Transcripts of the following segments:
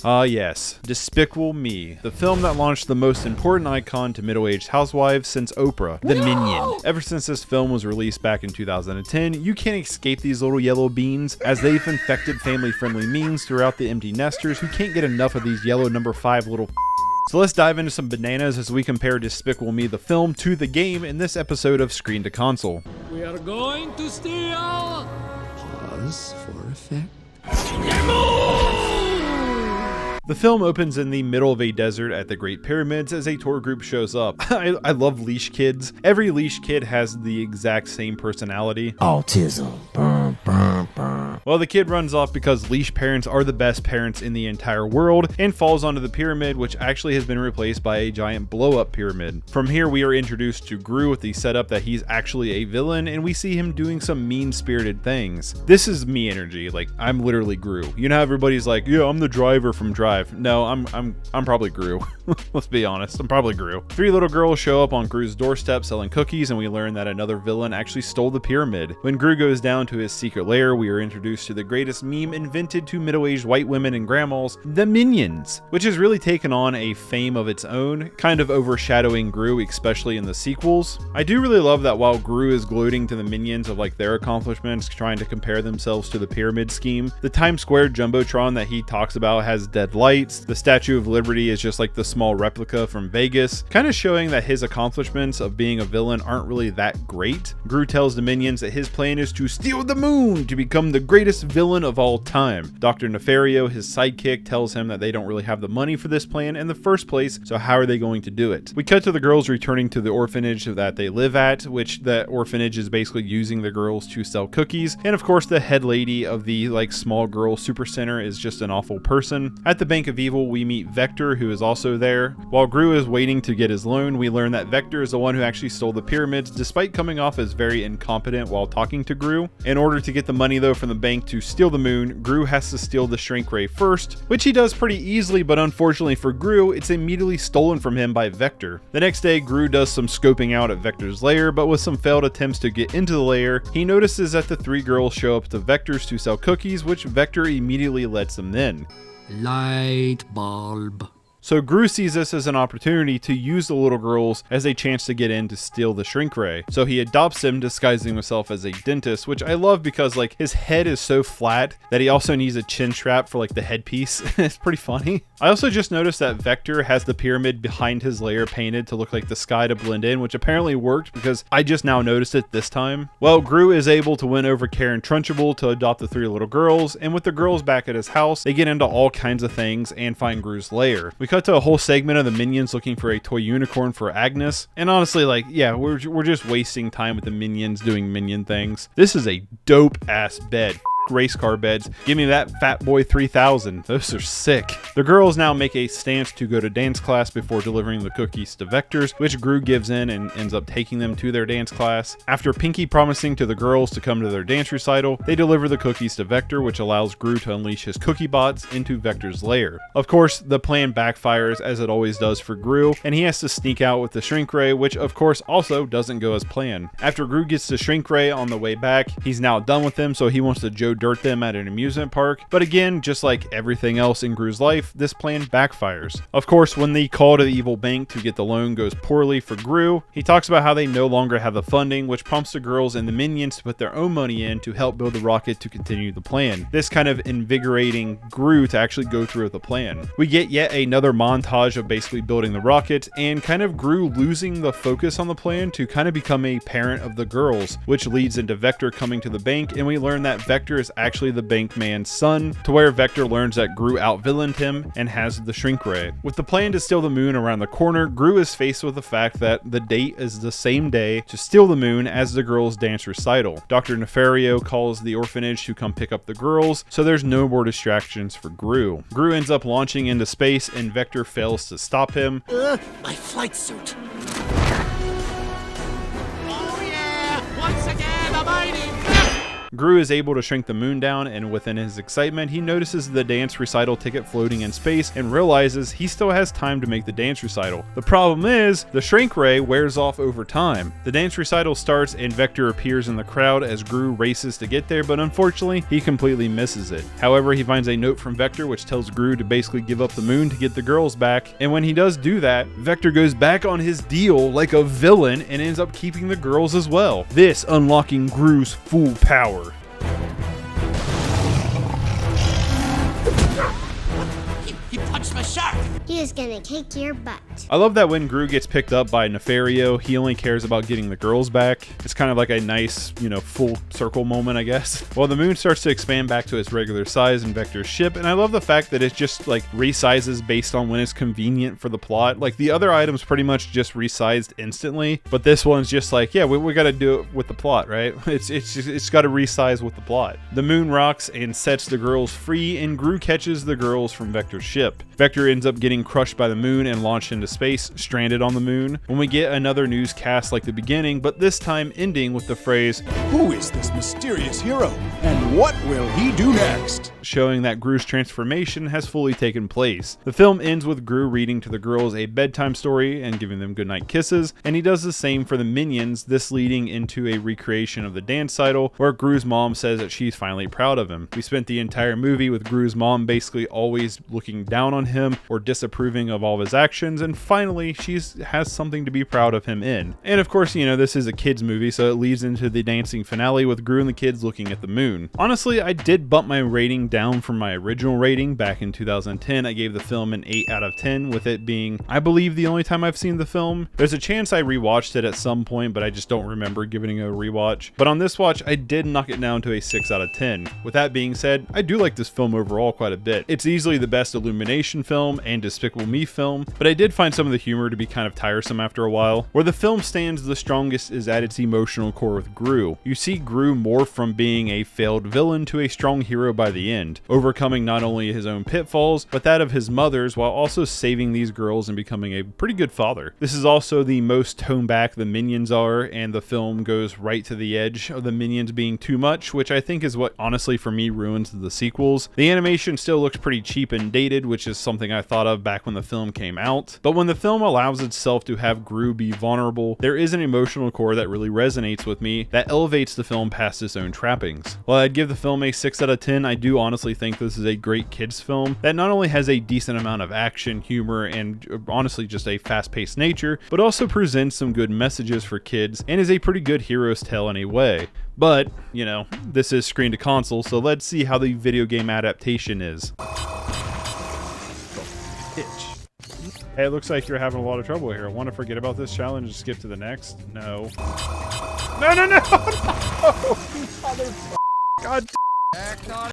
Ah yes, Despicable Me, the film that launched the most important icon to middle-aged housewives since Oprah, the Minion. Ever since this film was released back in 2010, you can't escape these little yellow beans, as they've infected family-friendly memes throughout the empty nesters who can't get enough of these yellow number 5 little So let's dive into some bananas as we compare Despicable Me the film to the game in this episode of Screen to Console. We are going to steal! Pause for effect. The film opens in the middle of a desert at the Great Pyramids as a tour group shows up. I love leash kids. Every leash kid has the exact same personality. Autism. Well, the kid runs off because leash parents are the best parents in the entire world and falls onto the pyramid, which actually has been replaced by a giant blow-up pyramid. From here, we are introduced to Gru with the setup that he's actually a villain, and we see him doing some mean-spirited things. This is me energy. Like, I'm literally Gru. You know how everybody's like, yeah, I'm the driver from Drive. No, I'm probably Gru. Let's be honest, I'm probably Gru. 3 little girls show up on Gru's doorstep selling cookies, and we learn that another villain actually stole the pyramid. When Gru goes down to his secret lair, we are introduced to the greatest meme invented to middle-aged white women and grandmas, the Minions, which has really taken on a fame of its own, kind of overshadowing Gru, especially in the sequels. I do really love that while Gru is gloating to the Minions of like their accomplishments, trying to compare themselves to the pyramid scheme, the Times Square Jumbotron that he talks about has dead lights. The Statue of Liberty is just like the small replica from Vegas, kind of showing that his accomplishments of being a villain aren't really that great. Gru tells the Minions that his plan is to steal the moon to become the greatest villain of all time. Dr. Nefario, his sidekick, tells him that they don't really have the money for this plan in the first place, so how are they going to do it? We cut to the girls returning to the orphanage that they live at, which that orphanage is basically using the girls to sell cookies, and of course the head lady of the like small girl super center is just an awful person. At the Bank of Evil, we meet Vector, who is also there. While Gru is waiting to get his loan, we learn that Vector is the one who actually stole the pyramids, despite coming off as very incompetent while talking to Gru. In order to get the money though from the bank to steal the moon, Gru has to steal the shrink ray first, which he does pretty easily, but unfortunately for Gru, it's immediately stolen from him by Vector. The next day, Gru does some scoping out at Vector's lair, but with some failed attempts to get into the lair, he notices that the 3 girls show up to Vector's to sell cookies, which Vector immediately lets them in. Light bulb. So Gru sees this as an opportunity to use the little girls as a chance to get in to steal the shrink ray. So he adopts him, disguising himself as a dentist, which I love because like his head is so flat that he also needs a chin strap for like the headpiece. It's pretty funny. I also just noticed that Vector has the pyramid behind his lair painted to look like the sky to blend in, which apparently worked because I just now noticed it this time. Well, Gru is able to win over Karen Trunchbull to adopt the 3 little girls, and with the girls back at his house, they get into all kinds of things and find Gru's lair. We cut to a whole segment of the Minions looking for a toy unicorn for Agnes, and honestly, like, yeah, we're just wasting time with the Minions doing Minion things. This is a dope ass bed. Race car beds. Give me that Fat Boy 3000. Those are sick. The girls now make a stance to go to dance class before delivering the cookies to Vector's, which Gru gives in and ends up taking them to their dance class. After Pinky promising to the girls to come to their dance recital, they deliver the cookies to Vector, which allows Gru to unleash his cookie bots into Vector's lair. Of course, the plan backfires as it always does for Gru, and he has to sneak out with the shrink ray, which of course also doesn't go as planned. After Gru gets the shrink ray on the way back, he's now done with them, so he wants to Joe Dirt them at an amusement park, but again, just like everything else in Gru's life, this plan backfires. Of course, when the call to the evil bank to get the loan goes poorly for Gru, he talks about how they no longer have the funding, which prompts the girls and the Minions to put their own money in to help build the rocket to continue the plan. This kind of invigorating Gru to actually go through with the plan. We get yet another montage of basically building the rocket and kind of Gru losing the focus on the plan to kind of become a parent of the girls, which leads into Vector coming to the bank, and we learn that Vector is actually the bank man's son, to where Vector learns that Gru out-villained him and has the shrink ray. With the plan to steal the moon around the corner, Gru is faced with the fact that the date is the same day to steal the moon as the girls' dance recital. Dr. Nefario calls the orphanage to come pick up the girls, so there's no more distractions for Gru. Gru ends up launching into space, and Vector fails to stop him. My flight suit. Oh yeah! Once again, a mighty Gru is able to shrink the moon down, and within his excitement, he notices the dance recital ticket floating in space and realizes he still has time to make the dance recital. The problem is, the shrink ray wears off over time. The dance recital starts and Vector appears in the crowd as Gru races to get there, but unfortunately, he completely misses it. However, he finds a note from Vector which tells Gru to basically give up the moon to get the girls back, and when he does do that, Vector goes back on his deal like a villain and ends up keeping the girls as well. This unlocking Gru's full power. He punched my shark! He is gonna kick your butt. I love that when Gru gets picked up by Nefario, he only cares about getting the girls back. It's kind of like a nice, full circle moment, I guess. Well, the moon starts to expand back to its regular size in Vector's ship, and I love the fact that it just like resizes based on when it's convenient for the plot. Like the other items pretty much just resized instantly, but this one's just like, yeah, we got to do it with the plot, right? It's got to resize with the plot. The moon rocks and sets the girls free, and Gru catches the girls from Vector's ship. Vector ends up getting crushed by the moon and launched into space, stranded on the moon. When we get another newscast like the beginning, but this time ending with the phrase, "Who is this mysterious hero, and what will he do next?" showing that Gru's transformation has fully taken place. The film ends with Gru reading to the girls a bedtime story and giving them goodnight kisses, and he does the same for the minions, this leading into a recreation of the dance cycle where Gru's mom says that she's finally proud of him. We spent the entire movie with Gru's mom basically always looking down on him or disapproving of all of his actions, and finally she has something to be proud of him in. And of course, this is a kids movie, so it leads into the dancing finale with Gru and the kids looking at the moon. Honestly, I did bump my rating down from my original rating back in 2010. I gave the film an 8 out of 10, with it being, I believe, the only time I've seen the film. There's a chance I rewatched it at some point, but I just don't remember giving it a rewatch. But on this watch, I did knock it down to a 6 out of 10. With that being said, I do like this film overall quite a bit. It's easily the best Illumination film and Despicable Me film, but I did find some of the humor to be kind of tiresome after a while. Where the film stands the strongest is at its emotional core with Gru. You see Gru morph from being a failed villain to a strong hero by the end, overcoming not only his own pitfalls, but that of his mother's, while also saving these girls and becoming a pretty good father. This is also the most toned back the minions are, and the film goes right to the edge of the minions being too much, which I think is what honestly for me ruins the sequels. The animation still looks pretty cheap and dated, which is something I thought of back when the film came out. But when the film allows itself to have Gru be vulnerable, there is an emotional core that really resonates with me that elevates the film past its own trappings. While I'd give the film a 6 out of 10, I do honestly think this is a great kids film that not only has a decent amount of action, humor, and honestly just a fast-paced nature, but also presents some good messages for kids and is a pretty good hero's tale in a way. But, this is screen to console, so let's see how the video game adaptation is. Hey, it looks like you're having a lot of trouble here. Want to forget about this challenge and skip to the next? No. No! God.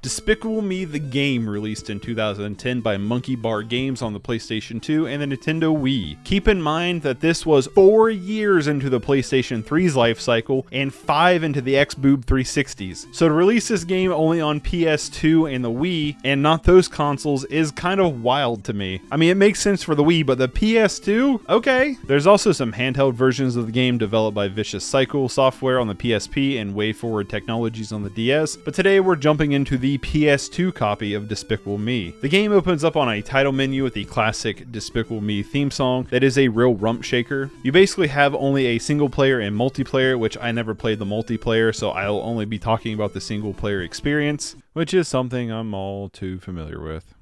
Despicable Me The Game released in 2010 by Monkey Bar Games on the PlayStation 2 and the Nintendo Wii. Keep in mind that this was 4 years into the PlayStation 3's life cycle and 5 into the Xboob 360s. So to release this game only on PS2 and the Wii and not those consoles is kind of wild to me. I mean, it makes sense for the Wii, but the PS2? Okay. There's also some handheld versions of the game developed by Vicious Cycle software on the PSP and WayForward Technologies on the DS, but today we're jumping into the PS2 copy of Despicable Me. The game opens up on a title menu with the classic Despicable Me theme song that is a real rump shaker. You basically have only a single player and multiplayer, which I never played the multiplayer, so I'll only be talking about the single player experience, which is something I'm all too familiar with.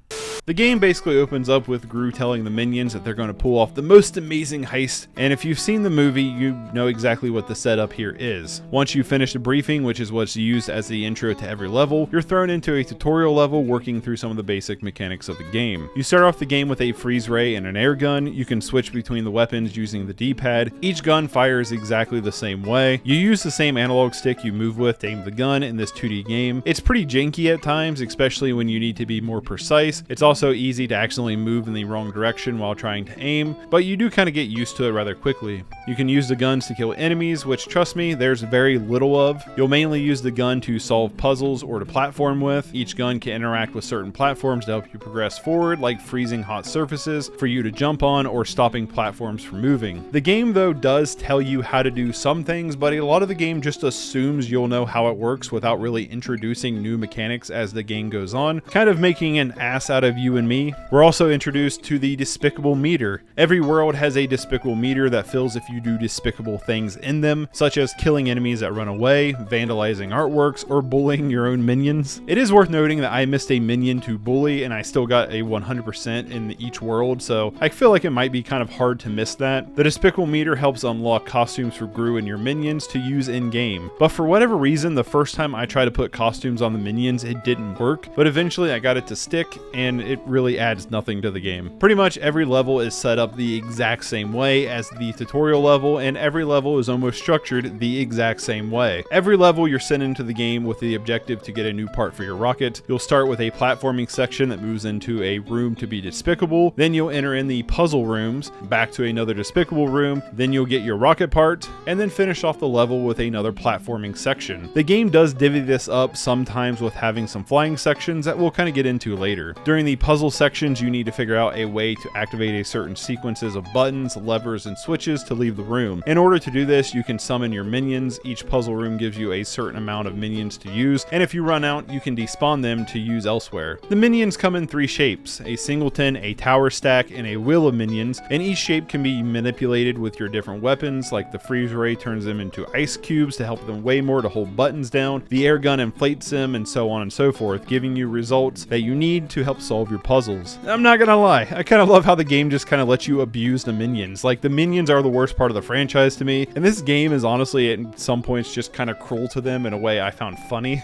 The game basically opens up with Gru telling the minions that they're going to pull off the most amazing heist, and if you've seen the movie, you know exactly what the setup here is. Once you finish the briefing, which is what's used as the intro to every level, you're thrown into a tutorial level working through some of the basic mechanics of the game. You start off the game with a freeze ray and an air gun. You can switch between the weapons using the D-pad. Each gun fires exactly the same way. You use the same analog stick you move with to aim the gun in this 2D game. It's pretty janky at times, especially when you need to be more precise. It's also also easy to accidentally move in the wrong direction while trying to aim, but you do kind of get used to it rather quickly. You can use the guns to kill enemies, which trust me, there's very little of. You'll mainly use the gun to solve puzzles or to platform with. Each gun can interact with certain platforms to help you progress forward, like freezing hot surfaces for you to jump on or stopping platforms from moving. The game though does tell you how to do some things, but a lot of the game just assumes you'll know how it works without really introducing new mechanics as the game goes on, kind of making an ass out of you and me. We're also introduced to the Despicable meter. Every world has a Despicable meter that fills if you do despicable things in them, such as killing enemies that run away, vandalizing artworks, or bullying your own minions. It is worth noting that I missed a minion to bully and I still got a 100% in each world, so I feel like it might be kind of hard to miss that. The Despicable meter helps unlock costumes for Gru and your minions to use in-game, but for whatever reason, the first time I tried to put costumes on the minions, it didn't work, but eventually I got it to stick, and it really adds nothing to the game. Pretty much every level is set up the exact same way as the tutorial level, and every level is almost structured the exact same way. Every level you're sent into the game with the objective to get a new part for your rocket. You'll start with a platforming section that moves into a room to be despicable, then you'll enter in the puzzle rooms, back to another despicable room, then you'll get your rocket part, and then finish off the level with another platforming section. The game does divvy this up sometimes with having some flying sections that we'll kind of get into later. During the puzzle sections, you need to figure out a way to activate a certain sequences of buttons, levers, and switches to leave the room. In order to do this, you can summon your minions. Each puzzle room gives you a certain amount of minions to use, and if you run out, you can despawn them to use elsewhere. The minions come in three shapes: a singleton, a tower stack, and a wheel of minions, and each shape can be manipulated with your different weapons, like the freeze ray turns them into ice cubes to help them weigh more to hold buttons down, the air gun inflates them, and so on and so forth, giving you results that you need to help solve your puzzles. I'm not gonna lie, I kind of love how the game just kind of lets you abuse the minions. Like, the minions are the worst part of the franchise to me, and this game is honestly at some points just kind of cruel to them in a way I found funny.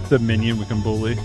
The minion we can bully.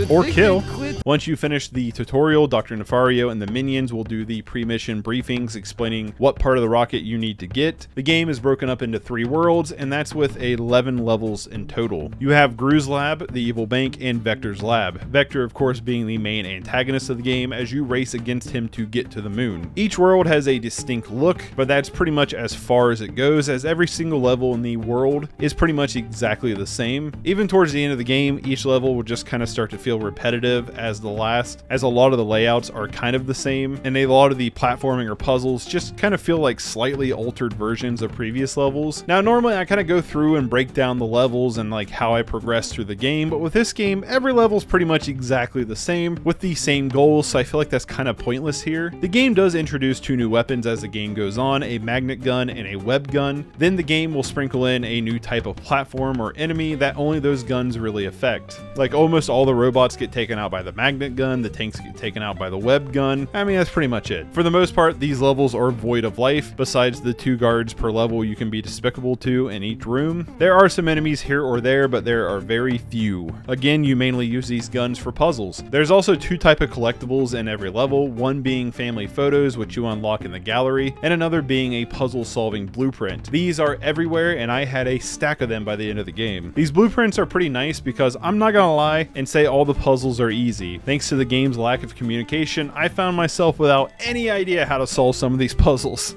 Or kill. Once you finish the tutorial, Dr. Nefario and the minions will do the pre-mission briefings explaining what part of the rocket you need to get. The game is broken up into 3 worlds, and that's with 11 levels in total. You have Gru's lab, the evil bank, and Vector's lab. Vector, of course, being the main antagonist of the game as you race against him to get to the moon. Each world has a distinct look, but that's pretty much as far as it goes, as every single level in the world is pretty much exactly the same. Even towards the end of the game, each level will just kind of start to feel repetitive as the last, as a lot of the layouts are kind of the same, and a lot of the platforming or puzzles just kind of feel like slightly altered versions of previous levels. Now, normally I kind of go through and break down the levels and like how I progress through the game, but with this game, every level is pretty much exactly the same with the same goals, so I feel like that's kind of pointless here. The game does introduce 2 new weapons as the game goes on, a magnet gun and a web gun. Then the game will sprinkle in a new type of platform or enemy that only those guns really affect. Like, almost all the robots get taken out by the magnet gun, the tanks get taken out by the web gun. I mean, that's pretty much it. For the most part, these levels are void of life, besides the 2 guards per level you can be despicable to in each room. There are some enemies here or there, but there are very few. Again, you mainly use these guns for puzzles. There's also 2 types of collectibles in every level, one being family photos, which you unlock in the gallery, and another being a puzzle solving blueprint. These are everywhere, and I had a stack of them by the end of the game. These blueprints are pretty nice because I'm not gonna lie and say all the puzzles are easy. Thanks to the game's lack of communication, I found myself without any idea how to solve some of these puzzles.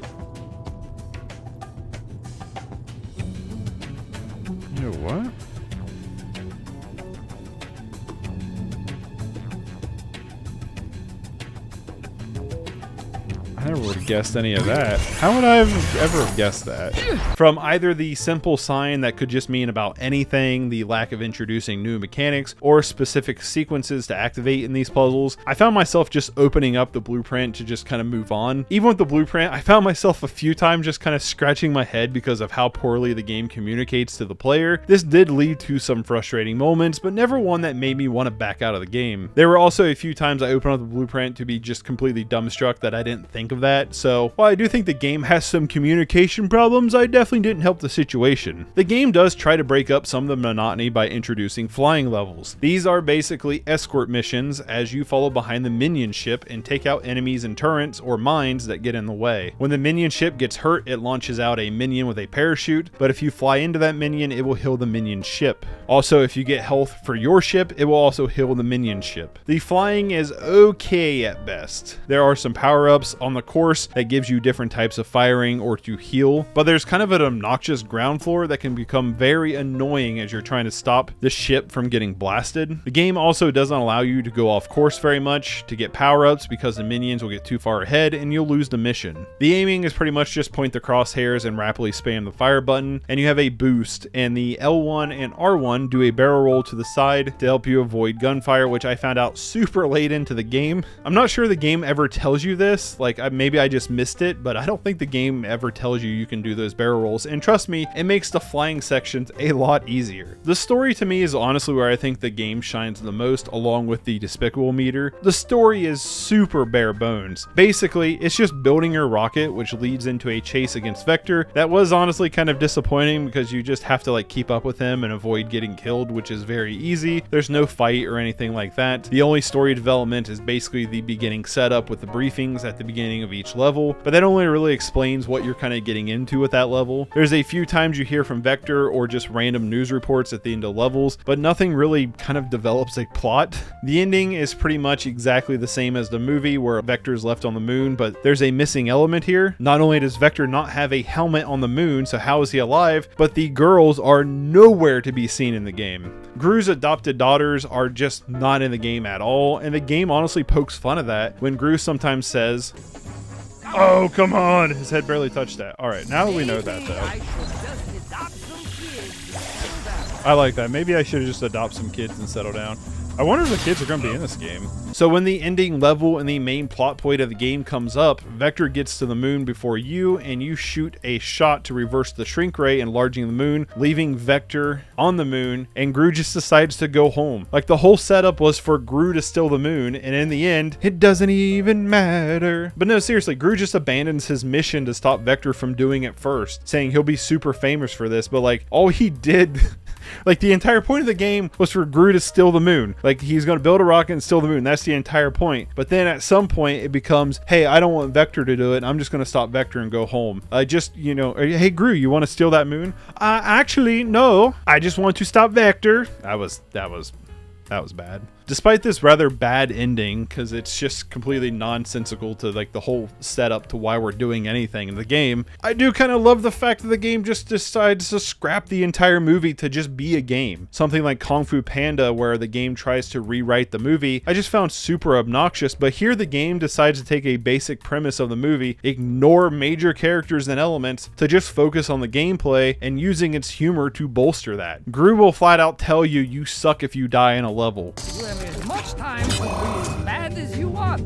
You know what? I never would have guessed any of that. How would I have ever have guessed that? From either the simple sign that could just mean about anything, the lack of introducing new mechanics, or specific sequences to activate in these puzzles, I found myself just opening up the blueprint to just kind of move on. Even with the blueprint, I found myself a few times just kind of scratching my head because of how poorly the game communicates to the player. This did lead to some frustrating moments, but never one that made me want to back out of the game. There were also a few times I opened up the blueprint to be just completely dumbstruck that I didn't think think of that. So while I do think the game has some communication problems, I definitely didn't help the situation. The game does try to break up some of the monotony by introducing flying levels. These are basically escort missions as you follow behind the minion ship and take out enemies and turrets or mines that get in the way. When the minion ship gets hurt, it launches out a minion with a parachute, but if you fly into that minion, it will heal the minion ship. Also, if you get health for your ship, it will also heal the minion ship. The flying is okay at best. There are some power-ups on the course that gives you different types of firing or to heal, but there's kind of an obnoxious ground floor that can become very annoying as you're trying to stop the ship from getting blasted. The game also doesn't allow you to go off course very much to get power-ups because the minions will get too far ahead and you'll lose the mission. The aiming is pretty much just point the crosshairs and rapidly spam the fire button, and you have a boost, and the L1 and R1 do a barrel roll to the side to help you avoid gunfire, which I found out super late into the game. I'm not sure the game ever tells you this, like maybe I just missed it, but I don't think the game ever tells you can do those barrel rolls, and trust me, it makes the flying sections a lot easier. The story to me is honestly where I think the game shines the most, along with the Despicable meter. The story is super bare bones. Basically, it's just building your rocket, which leads into a chase against Vector. That was honestly kind of disappointing because you just have to like keep up with him and avoid getting killed, which is very easy. There's no fight or anything like that. The only story development is basically the beginning setup with the briefings at the beginning of each level, but that only really explains what you're kind of getting into at that level. There's a few times you hear from Vector or just random news reports at the end of levels, but nothing really kind of develops a plot. The ending is pretty much exactly the same as the movie where Vector's left on the moon, but there's a missing element here. Not only does Vector not have a helmet on the moon, so how is he alive, but the girls are nowhere to be seen in the game. Gru's adopted daughters are just not in the game at all, and the game honestly pokes fun of that when Gru sometimes says, "Oh, come on." His head barely touched that. All right, now that we know that though. I like that. Maybe I should just adopt some kids and settle down. I wonder if the kids are going to be in this game. So when the ending level and the main plot point of the game comes up, Vector gets to the moon before you, and you shoot a shot to reverse the shrink ray, enlarging the moon, leaving Vector on the moon, and Gru just decides to go home. Like, the whole setup was for Gru to steal the moon, and in the end, it doesn't even matter. But no, seriously, Gru just abandons his mission to stop Vector from doing it first, saying he'll be super famous for this, but like, all he did... Like, the entire point of the game was for Gru to steal the moon. Like, he's going to build a rocket and steal the moon. That's the entire point. But then at some point, it becomes, hey, I don't want Vector to do it. I'm just going to stop Vector and go home. Just, you know, hey, Gru, you want to steal that moon? Actually, no. I just want to stop Vector. That was bad. Despite this rather bad ending, because it's just completely nonsensical to like the whole setup to why we're doing anything in the game, I do kind of love the fact that the game just decides to scrap the entire movie to just be a game. Something like Kung Fu Panda, where the game tries to rewrite the movie, I just found super obnoxious, but here the game decides to take a basic premise of the movie, ignore major characters and elements to just focus on the gameplay and using its humor to bolster that. Gru will flat out tell you you suck if you die in a level. As much time to be as bad as you want.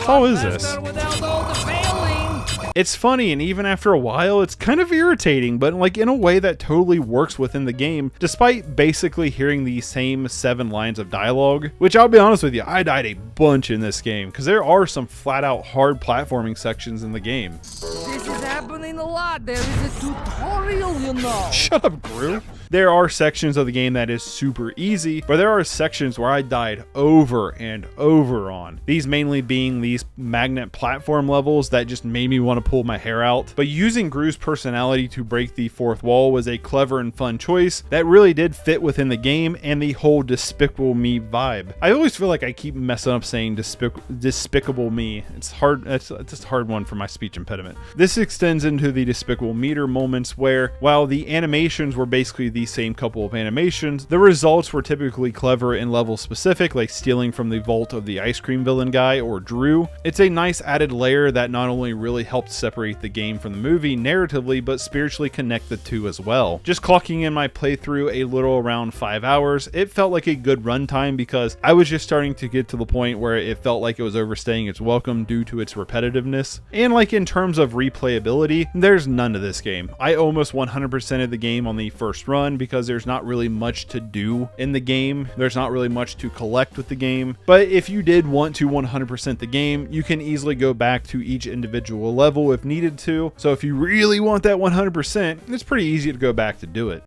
How is this? Without all the failing. It's funny, and even after a while, it's kind of irritating, but like in a way that totally works within the game, despite basically hearing the same 7 lines of dialogue, which I'll be honest with you, I died a bunch in this game, because there are some flat out hard platforming sections in the game. This is happening a lot. There is a tutorial, you know. Shut up, Gru. There are sections of the game that is super easy, but there are sections where I died over and over on. These mainly being these magnet platform levels that just made me want to pull my hair out. But using Gru's personality to break the fourth wall was a clever and fun choice that really did fit within the game and the whole Despicable Me vibe. I always feel like I keep messing up saying Despicable Me. It's hard. It's just a hard one for my speech impediment. This extends into the Despicable meter moments where, while the animations were basically the same couple of animations, the results were typically clever and level specific, like stealing from the vault of the ice cream villain guy or Drew. It's a nice added layer that not only really helped separate the game from the movie narratively, but spiritually connect the two as well. Just clocking in my playthrough a little around 5 hours, it felt like a good runtime because I was just starting to get to the point where it felt like it was overstaying its welcome due to its repetitiveness. And like in terms of replayability, there's none to this game. I almost 100% of the game on the first run, run because there's not really much to do in the game. There's not really much to collect with the game. But if you did want to 100% the game, you can easily go back to each individual level if needed to. So if you really want that 100%, it's pretty easy to go back to do it.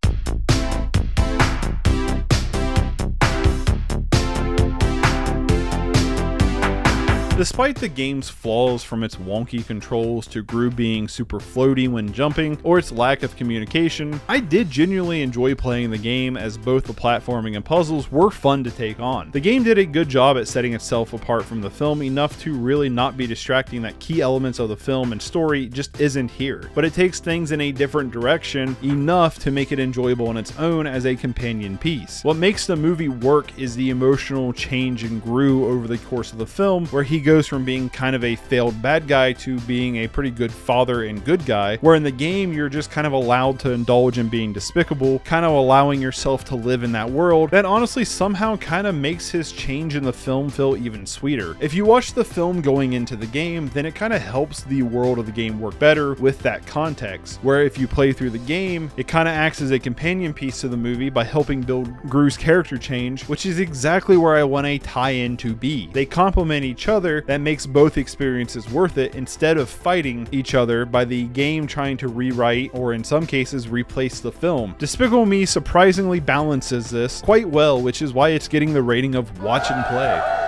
Despite the game's flaws, from its wonky controls to Gru being super floaty when jumping, or its lack of communication, I did genuinely enjoy playing the game, as both the platforming and puzzles were fun to take on. The game did a good job at setting itself apart from the film enough to really not be distracting that key elements of the film and story just isn't here, but it takes things in a different direction enough to make it enjoyable on its own as a companion piece. What makes the movie work is the emotional change in Gru over the course of the film, where he goes from being kind of a failed bad guy to being a pretty good father and good guy, where in the game you're just kind of allowed to indulge in being despicable, kind of allowing yourself to live in that world. That honestly somehow kind of makes his change in the film feel even sweeter. If you watch the film going into the game, then it kind of helps the world of the game work better with that context, where if you play through the game, it kind of acts as a companion piece to the movie by helping build Gru's character change, which is exactly where I want a tie-in to be. They complement each other. That makes both experiences worth it, instead of fighting each other by the game trying to rewrite or in some cases replace the film. Despicable Me surprisingly balances this quite well, which is why it's getting the rating of watch and play.